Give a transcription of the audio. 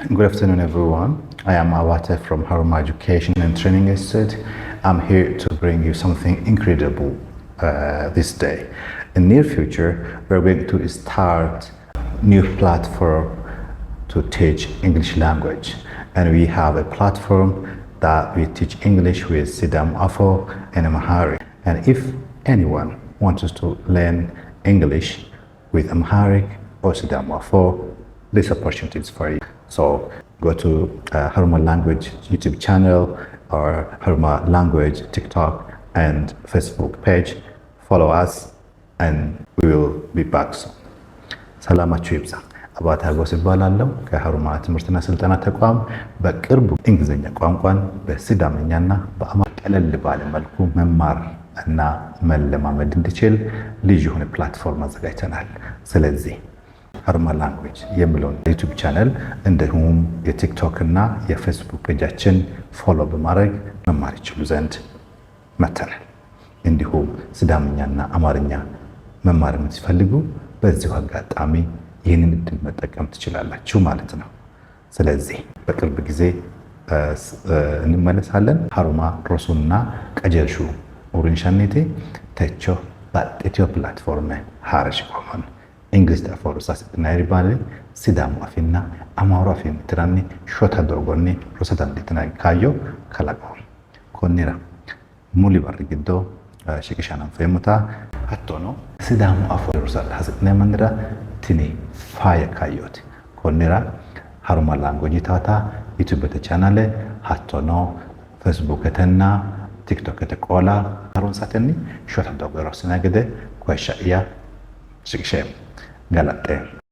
Good afternoon, everyone. I am Awate from Haruma Education and Training Institute. I'm here to bring you something incredible this day. In near future, we're going to start new platform to teach English language, and we have a platform that we teach English with Sidam Afo and Amharic. And if anyone wants to learn English with Amharic or Sidam Afo, this opportunity is for you. So go to Haruma Language YouTube channel or Haruma Language TikTok and Facebook page. Follow us and we will be back soon. ሰላማችሁ ይብዛ። አባታ ሀጎስ ይባላለሁ ከሀሩማ ትምህርትና ስልጠና ተቋም በቅርቡ እንግሊዝኛ ቋንቋን በሲዳምኛና በአማርኛ ቀለል ባለ መልኩ መማር እና መለማመድ እንዲችል ልዩ የሆነ ፕላትፎርም አዘጋጅተናል። ስለዚህ ሀሩማ ላንጉዌጅ የሚለውን ዩቲዩብ ቻናል እንዲሁም የቲክቶክ እና የፌስቡክ ፔጃችን ፎሎ በማድረግ መማር ይችሉ ዘንድ መተናል። እንዲሁም ሲዳምኛና አማርኛ መማር የምትፈልጉ በዚሁ አጋጣሚ ይህንን እድል መጠቀም ትችላላችሁ ማለት ነው። ስለዚህ በቅርብ ጊዜ እንመለሳለን። ሀሩማ ሮሱና ቀጀልሹ ኡሪንሻኔቴ ተቾ ባጤቲዮ ፕላትፎርም ሀረሽ ቆመን እንግሊዝ ተፎሩሳስ ናይሪባለ ሲዳሙ አፊና አማሩ አፊን ትራኒ ሾታ ዶጎኒ ሮሰታ እንዲተና ካዮ ከላቀው ኮኒራ ሙሊ ባርግዶ ሽክሻናን ፈሙታ አቶኖ ሲዳሙ አፎሩሳል ሐሰነ መንራ ትኒ ፋየ ካዮት ኮኒራ ሀሩማ ላንጉዌጅ ታታ ዩቲዩብ ቻናል አቶኖ ፌስቡክ ተና ቲክቶክ ተቆላ አሮንሳተኒ ሾታ ዶጎ ሮስና ገደ ኮሻያ ሽክሸም Galate.